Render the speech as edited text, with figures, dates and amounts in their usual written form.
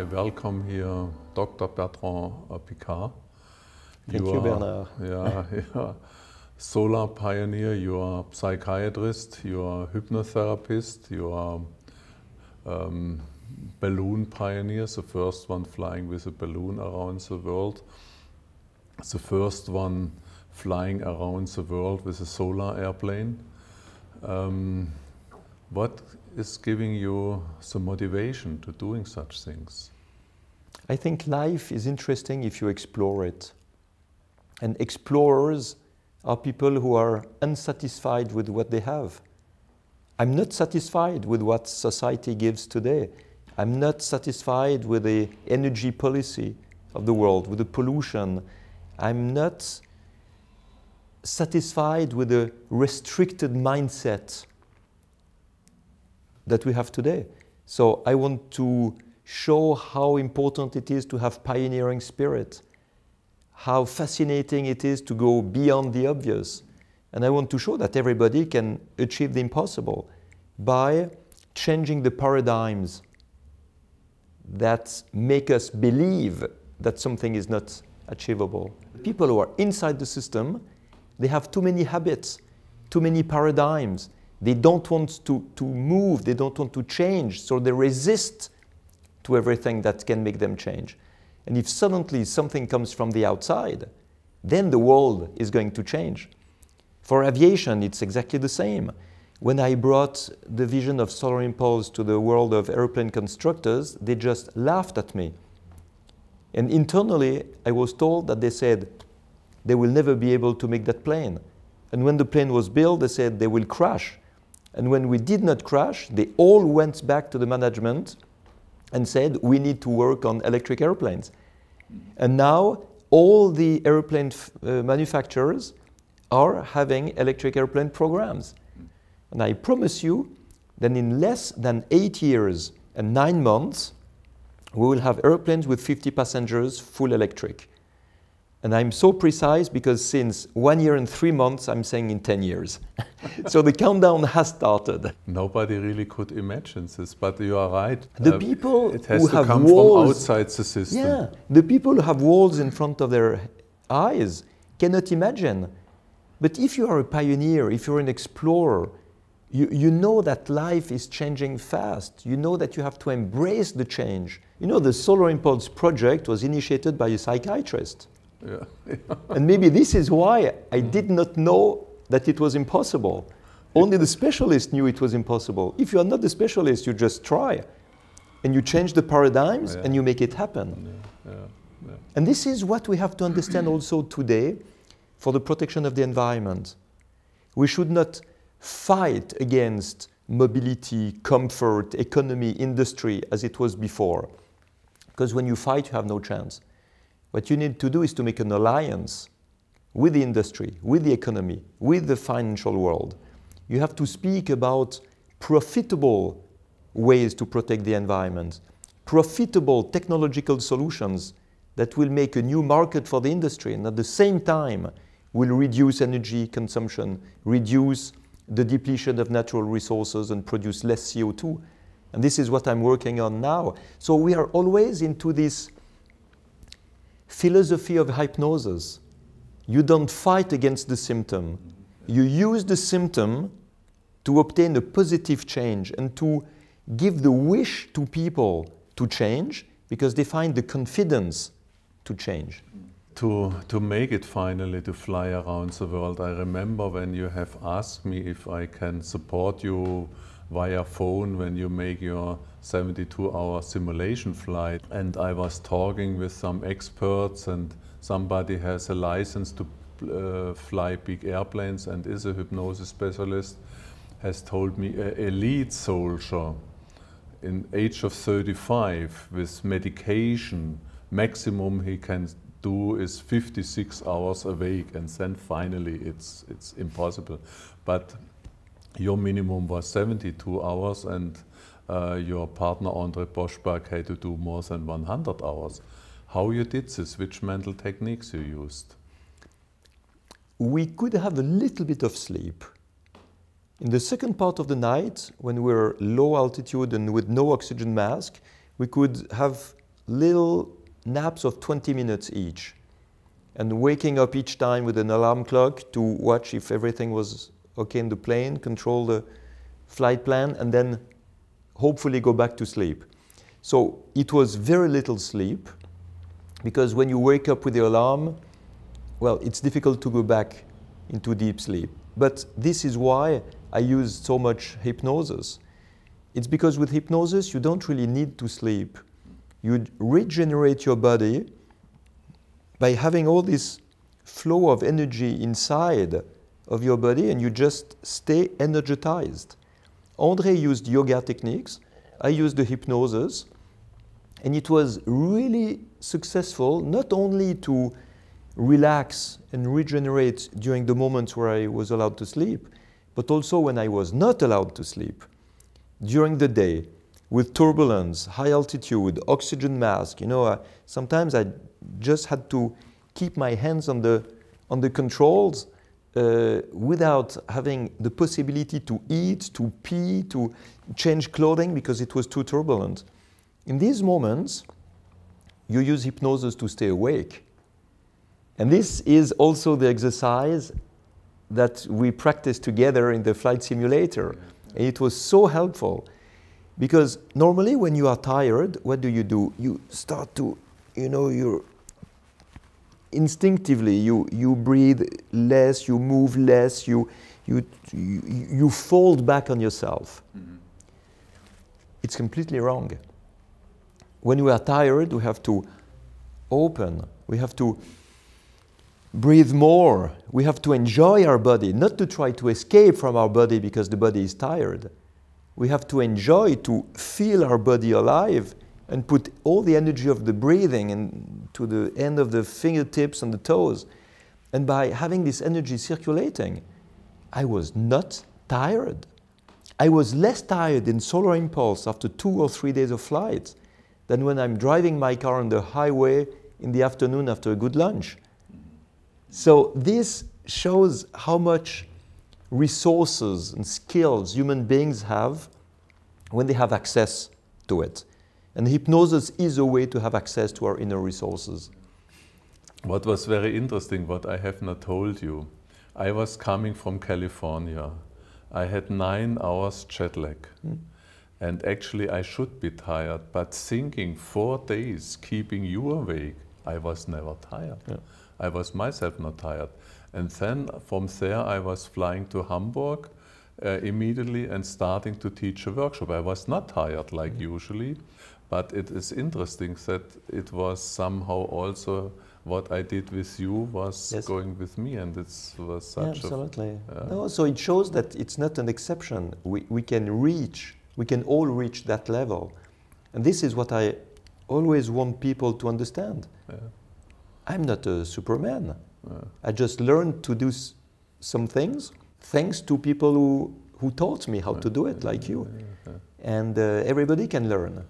I welcome here Dr. Bertrand Piccard. Thank you, Bernhard. Yeah, solar pioneer, you are psychiatrist, you are hypnotherapist, you are balloon pioneers, the first one flying with a balloon around the world, the first one flying around the world with a solar airplane. What is giving you the motivation to doing such things? I think life is interesting if you explore it. And explorers are people who are unsatisfied with what they have. I'm not satisfied with what society gives today. I'm not satisfied with the energy policy of the world, with the pollution. I'm not satisfied with the restricted mindset that we have today. So I want to show how important it is to have pioneering spirit, how fascinating it is to go beyond the obvious. And I want to show that everybody can achieve the impossible by changing the paradigms that make us believe that something is not achievable. People who are inside the system, they have too many habits, too many paradigms. They don't want to move, they don't want to change, so they resist to everything that can make them change. And if suddenly something comes from the outside, then the world is going to change. For aviation, it's exactly the same. When I brought the vision of solar impulse to the world of airplane constructors, they just laughed at me. And internally, I was told that they said they will never be able to make that plane. And when the plane was built, they said they will crash. And when we did not crash, they all went back to the management and said, we need to work on electric airplanes. And now all the airplane manufacturers are having electric airplane programs. And I promise you that in less than 8 years and 9 months, we will have airplanes with 50 passengers, full electric. And I'm so precise because since 1 year and 3 months, I'm saying in 10 years. So the countdown has started. Nobody really could imagine this, but you are right. The people it has who to have come walls, from outside the system. Yeah, the people who have walls in front of their eyes cannot imagine. But if you are a pioneer, if you're an explorer, you know that life is changing fast. You know that you have to embrace the change. You know, the Solar Impulse project was initiated by a psychiatrist. Yeah. And maybe this is why I did not know that it was impossible. Only the specialist knew it was impossible. If you are not the specialist, you just try. And you change the paradigms and you make it happen. Yeah. And this is what we have to understand also today for the protection of the environment. We should not fight against mobility, comfort, economy, industry as it was before. Because when you fight, you have no chance. What you need to do is to make an alliance with the industry, with the economy, with the financial world. You have to speak about profitable ways to protect the environment, profitable technological solutions that will make a new market for the industry and at the same time will reduce energy consumption, reduce the depletion of natural resources and produce less CO2. And this is what I'm working on now. So we are always into this philosophy of hypnosis. You don't fight against the symptom. You use the symptom to obtain a positive change and to give the wish to people to change because they find the confidence to change. To make it finally to fly around the world, I remember when you have asked me if I can support you via phone when you make your 72-hour simulation flight. And I was talking with some experts, and somebody has a license to fly big airplanes and is a hypnosis specialist, has told me an elite soldier in age of 35 with medication, maximum he can do is 56 hours awake, and then finally it's impossible. But your minimum was 72 hours, and your partner Andre Boschberg had to do more than 100 hours. How you did this? Which mental techniques you used? We could have a little bit of sleep. In the second part of the night, when we were low altitude and with no oxygen mask, we could have little naps of 20 minutes each, and waking up each time with an alarm clock to watch if everything was okay in the plane, control the flight plan, and then hopefully go back to sleep. So it was very little sleep, because when you wake up with the alarm, well, it's difficult to go back into deep sleep. But this is why I use so much hypnosis. It's because with hypnosis, you don't really need to sleep. You regenerate your body by having all this flow of energy inside of your body, and you just stay energized. André used yoga techniques. I used the hypnosis. And it was really successful, not only to relax and regenerate during the moments where I was allowed to sleep, but also when I was not allowed to sleep. During the day, with turbulence, high altitude, oxygen mask, you know, sometimes I just had to keep my hands on the controls without having the possibility to eat, to pee, to change clothing because it was too turbulent. In these moments, you use hypnosis to stay awake. And this is also the exercise that we practiced together in the flight simulator. And it was so helpful, because normally when you are tired, what do? You start to, you know, you're instinctively, you breathe less, you move less, you fold back on yourself. Mm-hmm. It's completely wrong. When we are tired, we have to open, we have to breathe more, we have to enjoy our body, not to try to escape from our body because the body is tired. We have to enjoy, to feel our body alive and put all the energy of the breathing to the end of the fingertips and the toes. And by having this energy circulating, I was not tired. I was less tired in solar impulse after 2 or 3 days of flight than when I'm driving my car on the highway in the afternoon after a good lunch. So this shows how much resources and skills human beings have when they have access to it. And hypnosis is a way to have access to our inner resources. What was very interesting, what I have not told you, I was coming from California. I had 9 hours jet lag. And actually I should be tired, but thinking 4 days keeping you awake, I was never tired. Yeah. I was myself not tired. And then from there I was flying to Hamburg immediately and starting to teach a workshop. I was not tired like usually, but it is interesting that it was somehow also what I did with you was going with me, and it was such absolutely. No, so it shows that it's not an exception. We can all reach that level. And this is what I always want people to understand. Yeah. I'm not a Superman. I just learned to do some things thanks to people who taught me how to do it, like you. And everybody can learn.